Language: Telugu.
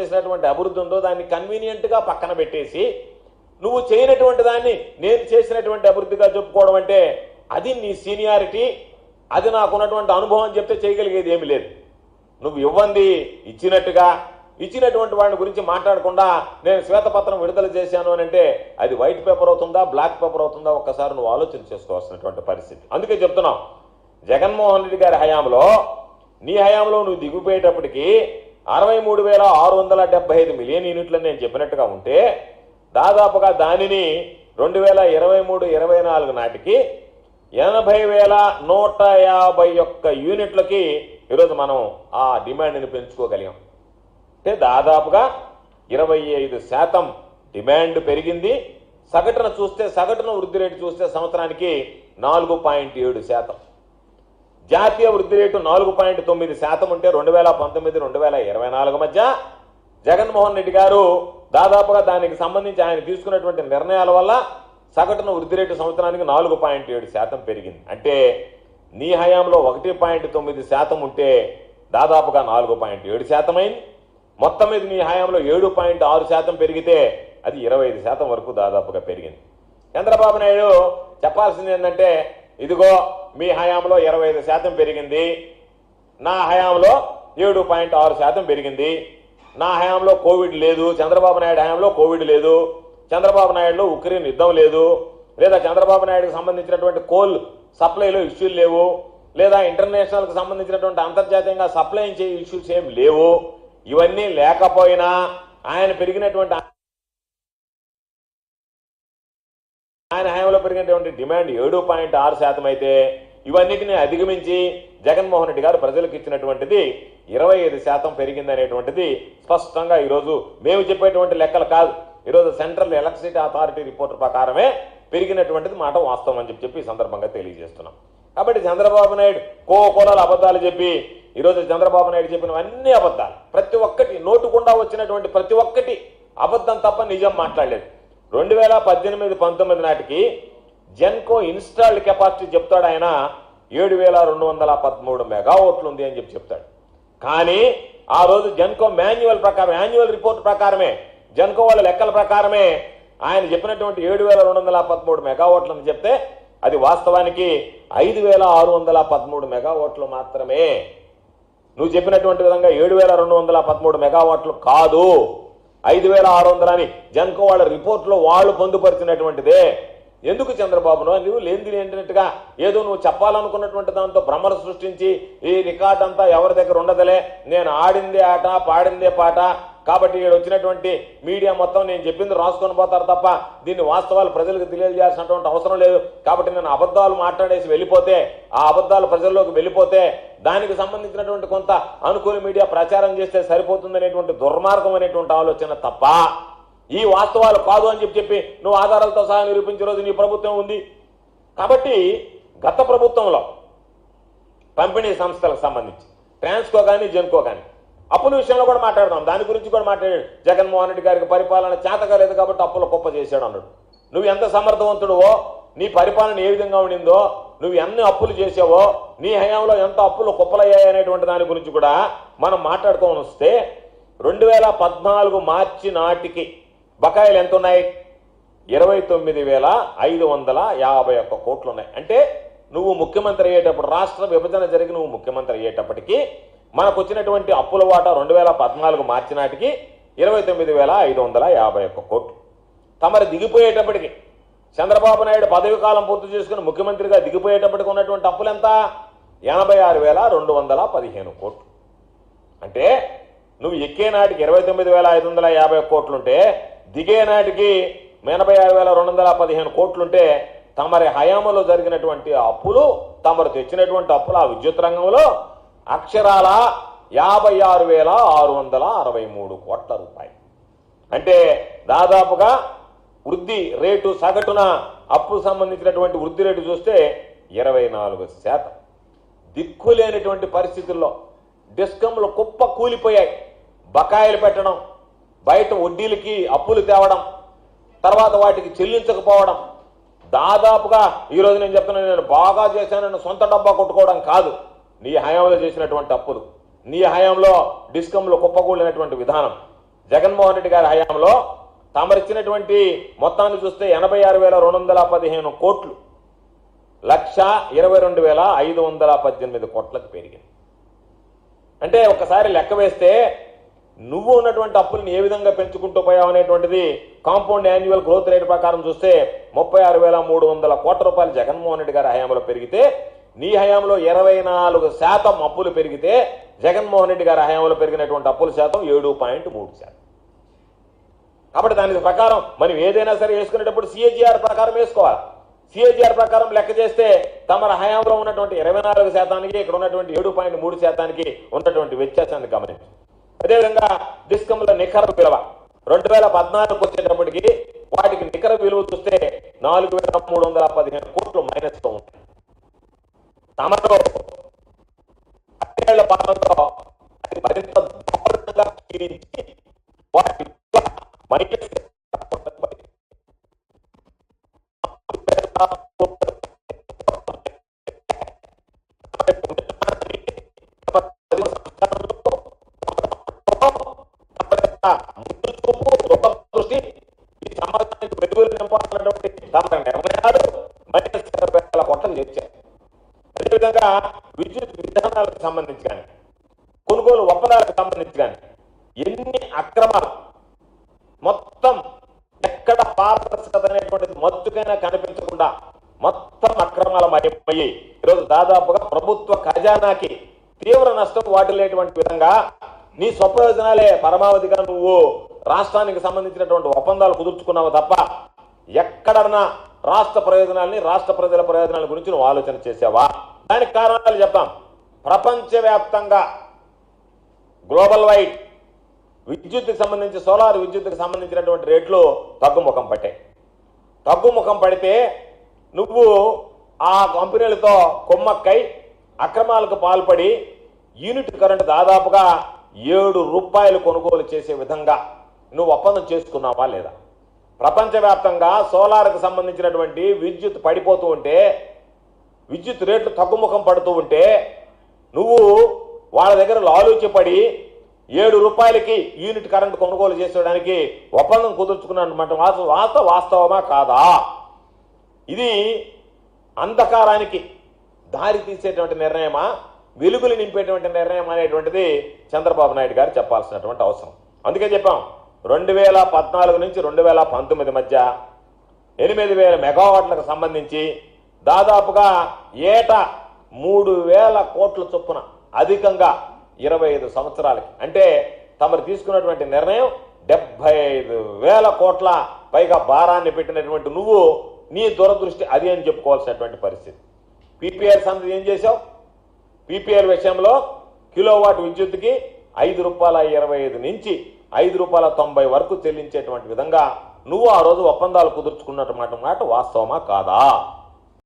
చేసినటువంటి అభివృద్ధి ఉందో దాన్ని కన్వీనియంట్గా పక్కన పెట్టేసి నువ్వు చేయనటువంటి దాన్ని నేను చేసినటువంటి అభివృద్ధిగా చెప్పుకోవడం అంటే అది నీ సీనియారిటీ, అది నాకున్నటువంటి అనుభవం చెప్తే చేయగలిగేది ఏమీ లేదు. నువ్వు ఇవ్వండి ఇచ్చినటువంటి వాడిని గురించి మాట్లాడకుండా నేను శ్వేతపత్రం విడుదల చేశాను అని అంటే అది వైట్ పేపర్ అవుతుందా బ్లాక్ పేపర్ అవుతుందా ఒక్కసారి నువ్వు ఆలోచన చేసుకోవాల్సినటువంటి పరిస్థితి. అందుకే చెప్తున్నావు, జగన్మోహన్ రెడ్డి గారి హయాంలో నీ హయాంలో నువ్వు దిగిపోయేటప్పటికి 63,675 మిలియన్ యూనిట్లు నేను చెప్పినట్టుగా ఉంటే దాదాపుగా దానిని 2023-24 నాటికి 80,151 యూనిట్లకి ఈరోజు మనం ఆ డిమాండ్ని పెంచుకోగలిగాం. అంటే దాదాపుగా 25% డిమాండ్ పెరిగింది. సగటున వృద్ధి రేటు చూస్తే సంవత్సరానికి 4.7%. జాతీయ వృద్ధి రేటు 4.9% ఉంటే 2019-2024 మధ్య జగన్మోహన్ రెడ్డి గారు దాదాపుగా దానికి సంబంధించి ఆయన తీసుకున్నటువంటి నిర్ణయాల వల్ల సగటున వృద్ధి రేటు సంవత్సరానికి 4.7% పెరిగింది. అంటే నీ హయాంలో 1.9% ఉంటే దాదాపుగా 4.7% అయింది. మొత్తం మీద నీ హయాంలో 7.6% పెరిగితే అది 25% వరకు దాదాపుగా పెరిగింది. చంద్రబాబు నాయుడు చెప్పాల్సింది ఏంటంటే ఇదిగో మీ హయాంలో 25% పెరిగింది, నా హయాంలో 7.6% పెరిగింది, నా హయాంలో కోవిడ్ లేదు, చంద్రబాబు నాయుడు హయాంలో కోవిడ్ లేదు, చంద్రబాబు నాయుడులో ఉక్రెయిన్ యుద్ధం లేదు, లేదా చంద్రబాబు నాయుడుకి సంబంధించినటువంటి కోల్ సప్లైలో ఇష్యూలు లేవు, లేదా ఇంటర్నేషనల్కి సంబంధించినటువంటి అంతర్జాతీయంగా సప్లై చేసే ఇష్యూస్ ఏం లేవు. ఇవన్నీ లేకపోయినా ఆయన హయాంలో పెరిగినటువంటి డిమాండ్ 7.6% అయితే ఇవన్నిటిని అధిగమించి జగన్మోహన్ రెడ్డి గారు ప్రజలకు ఇచ్చినటువంటిది 25% పెరిగిందనేటువంటిది స్పష్టంగా ఈరోజు మేము చెప్పేటువంటి లెక్కలు కాదు, ఈరోజు సెంట్రల్ ఎలక్ట్రిసిటీ అథారిటీ రిపోర్ట్ ప్రకారమే పెరిగినటువంటిది మాట వాస్తవం అని చెప్పి ఈ సందర్భంగా తెలియజేస్తున్నాం. కాబట్టి చంద్రబాబు నాయుడు కోకోలలు అబద్ధాలు చెప్పి ఈరోజు చంద్రబాబు నాయుడు చెప్పినవన్నీ అబద్ధాలు, ప్రతి ఒక్కటి నోటుకుండా వచ్చినటువంటి ప్రతి ఒక్కటి అబద్ధం తప్ప నిజం మాట్లాడలేదు. 2018-19 నాటికి జెన్కో ఇన్స్టాల్డ్ కెపాసిటీ చెప్తాడు ఆయన 7,213 మెగావాట్లు ఉంది అని చెప్తాడు. కానీ ఆ రోజు జెన్కో యాన్యువల్ రిపోర్ట్ ప్రకారమే జెన్కో వాళ్ళ లెక్కల ప్రకారమే ఆయన చెప్పినటువంటి 7,213 మెగావాట్లు అని చెప్తే అది వాస్తవానికి 5,613 మెగావాట్లు మాత్రమే. నువ్వు చెప్పినటువంటి విధంగా 7,213 మెగావాట్లు కాదు, 5,600 అని జెన్కో వాళ్ళ రిపోర్ట్లో వాళ్ళు పొందుపరిచినటువంటిదే. ఎందుకు చంద్రబాబును నువ్వు లేనిది ఏంటంటుగా ఏదో నువ్వు చెప్పాలనుకున్నటువంటి దాంతో భ్రమలు సృష్టించి ఈ రికార్డ్ అంతా ఎవరి దగ్గర ఉండదులే, నేను ఆడిందే ఆట పాడిందే పాట, కాబట్టి ఇక్కడ వచ్చినటువంటి మీడియా మొత్తం నేను చెప్పింది రాసుకొని పోతారు తప్ప దీన్ని వాస్తవాలు ప్రజలకు తెలియజేయాల్సినటువంటి అవసరం లేదు, కాబట్టి నేను అబద్ధాలు మాట్లాడేసి వెళ్ళిపోతే ఆ అబద్ధాలు ప్రజల్లోకి వెళ్ళిపోతే దానికి సంబంధించినటువంటి కొంత అనుకూల మీడియా ప్రచారం చేస్తే సరిపోతుందనేటువంటి దుర్మార్గం అనేటువంటి ఆలోచన తప్ప ఈ వాస్తవాలు కాదు అని చెప్పి నువ్వు ఆధారాలతో సహా నిరూపించే రోజు నీ ప్రభుత్వం ఉంది. కాబట్టి గత ప్రభుత్వంలో పంపిణీ సంస్థలకు సంబంధించి ట్రాన్స్కో కానీ జెన్కో కానీ అప్పుల విషయంలో కూడా మాట్లాడదాం, దాని గురించి కూడా మాట్లాడాడు. జగన్మోహన్ రెడ్డి గారికి పరిపాలన చేతకాలేదు కాబట్టి అప్పుల కుప్ప చేశాడు అన్నాడు. నువ్వు ఎంత సమర్థవంతుడువో, నీ పరిపాలన ఏ విధంగా ఉండిందో, నువ్వు ఎన్ని అప్పులు చేసావో, నీ హయాంలో ఎంత అప్పులు కుప్పలయ్యాయి అనేటువంటి దాని గురించి కూడా మనం మాట్లాడుకోని వస్తే 2014 మార్చి నాటికి బకాయిలు ఎంత ఉన్నాయి? 29,551 కోట్లు ఉన్నాయి. అంటే నువ్వు ముఖ్యమంత్రి అయ్యేటప్పుడు, రాష్ట్ర విభజన జరిగి నువ్వు ముఖ్యమంత్రి అయ్యేటప్పటికి మనకు వచ్చినటువంటి అప్పుల వాటా 2014 మార్చి నాటికి 29,551 కోట్లు. తమరు దిగిపోయేటప్పటికి చంద్రబాబు నాయుడు పదవి కాలం పూర్తి చేసుకుని ముఖ్యమంత్రిగా దిగిపోయేటప్పటికి ఉన్నటువంటి అప్పులు ఎంత? 86,215 కోట్లు. అంటే నువ్వు ఎక్కే నాటికి 29,550 కోట్లుంటే దిగే నాటికి 86,215 కోట్లుంటే తమరి హయాంలో జరిగినటువంటి అప్పులు, తమరు తెచ్చినటువంటి అప్పులు ఆ విద్యుత్ రంగంలో అక్షరాల 56,663 కోట్ల రూపాయలు. అంటే దాదాపుగా వృద్ధి రేటు సగటున అప్పు సంబంధించినటువంటి వృద్ధి రేటు చూస్తే 24%. దిక్కులేనటువంటి పరిస్థితుల్లో డిస్కంలు కుప్ప కూలిపోయాయి. బకాయిలు పెట్టడం, బయట వడ్డీలకి అప్పులు తేవడం, తర్వాత వాటికి చెల్లించకపోవడం, దాదాపుగా ఈరోజు నేను చెప్తున్నాను, నేను బాగా చేశానని సొంత డబ్బా కొట్టుకోవడం కాదు, నీ హయాంలో చేసినటువంటి అప్పులు, నీ హయాంలో డిస్కంలో కుప్పకూలినటువంటి విధానం, జగన్మోహన్ రెడ్డి గారి హయాంలో తమరిచ్చినటువంటి మొత్తాన్ని చూస్తే 86,215 కోట్లు 1,22,518 కోట్లకు పెరిగింది. అంటే ఒకసారి లెక్క వేస్తే నువ్వు ఉన్నటువంటి అప్పులను ఏ విధంగా పెంచుకుంటూ పోయావు అనేటువంటిది కాంపౌండ్ యాన్యువల్ గ్రోత్ రేట్ ప్రకారం చూస్తే 36,300 కోట్ల రూపాయలు జగన్మోహన్ రెడ్డి గారి హయాంలో పెరిగితే, నీ హయాంలో 24% అప్పులు పెరిగితే జగన్మోహన్ రెడ్డి గారి హయాంలో పెరిగినటువంటి అప్పుల శాతం 7.3%. కాబట్టి దాని ప్రకారం మనం ఏదైనా సరే వేసుకునేటప్పుడు సిఏజీఆర్ ప్రకారం వేసుకోవాలి. సిఏజీఆర్ ప్రకారం లెక్క చేస్తే తమ హయాంలో ఉన్నటువంటి 24%, ఇక్కడ ఉన్నటువంటి 7.3% ఉన్నటువంటి వ్యత్యాసాన్ని గమనించండి. అదేవిధంగా డిస్కంల నికర విలువ 2014 వచ్చేటప్పటికి వాటికి నికర విలువ చూస్తే 4,315 కోట్లు మైనస్లో ఉంటాయి. తమలో 10 ఏళ్ల పాలనలో అది మరింత దారుణంగా క్షీణించి వాటి మైనస్ దృష్టి ఈ సమాజానికి వెలుగులు నింపాలన్నటువంటి తమ నిర్ణయాలు మైనస్ 20,000 కోట్లకు చేర్చారు. అదేవిధంగా విద్యుత్ విధానాలకు సంబంధించి కానీ, కొనుగోలు ఒప్పందాలకు సంబంధించి కానీ ఎన్ని అక్రమాలు, మొత్తం ఎక్కడ పారదర్శకత అనేటువంటిది మత్తుకైనా కనిపించకుండా మొత్తం అక్రమాల మయమయ్యి ఈరోజు దాదాపుగా ప్రభుత్వ ఖజానాకి తీవ్ర నష్టం వాటిల్లేటువంటి విధంగా నీ స్వప్రయోజనాలే పరమావధిగా నువ్వు రాష్ట్రానికి సంబంధించినటువంటి ఒప్పందాలు కుదుర్చుకున్నావు తప్ప ఎక్కడన్నా రాష్ట్ర ప్రయోజనాల్ని, రాష్ట్ర ప్రజల ప్రయోజనాల గురించి నువ్వు ఆలోచన చేసావా? దానికి కారణాలు చెప్తాం. ప్రపంచవ్యాప్తంగా గ్లోబల్ వైడ్ విద్యుత్కి సంబంధించి, సోలార్ విద్యుత్కి సంబంధించినటువంటి రేట్లు తగ్గుముఖం పట్టాయి. తగ్గుముఖం పడితే నువ్వు ఆ కంపెనీలతో కుమ్మక్కై అక్రమాలకు పాల్పడి యూనిట్ కరెంటు దాదాపుగా 7 రూపాయలు కొనుగోలు చేసే విధంగా నువ్వు ఒప్పందం చేసుకున్నావా లేదా? ప్రపంచవ్యాప్తంగా సోలార్కి సంబంధించినటువంటి విద్యుత్ పడిపోతూ ఉంటే, విద్యుత్ రేట్లు తగ్గుముఖం పడుతూ ఉంటే నువ్వు వాళ్ళ దగ్గర లాలూచిపడి 7 రూపాయలకి యూనిట్ కరెంటు కొనుగోలు చేసేయడానికి ఒప్పందం కుదుర్చుకున్నమాట వాస్తవమా కాదా? ఇది అంధకారానికి దారి తీసేటువంటి నిర్ణయమా, వెలుగులు నింపేటువంటి నిర్ణయం అనేటువంటిది చంద్రబాబు నాయుడు గారు చెప్పాల్సినటువంటి అవసరం. అందుకే చెప్పాం, 2014 నుంచి 2019 మధ్య 8,000 మెగావాట్లకు సంబంధించి దాదాపుగా ఏటా 3,000 కోట్ల చొప్పున అధికంగా 25 సంవత్సరాలకి, అంటే తమరు తీసుకున్నటువంటి నిర్ణయం 75,000 కోట్ల పైగా భారాన్ని పెట్టినటువంటి నువ్వు నీ దురదృష్టి అది అని చెప్పుకోవాల్సినటువంటి పరిస్థితి. పీపీఆర్ సంగతి ఏం చేశావు? పీపీఆర్ విషయంలో కిలోవాట్ విద్యుత్తుకి ₹5.25 నుంచి ₹5.90 వరకు చెల్లించేటువంటి విధంగా నువ్వు ఆ రోజు ఒప్పందాలు కుదుర్చుకున్నటువంటి మాట వాస్తవమా కాదా?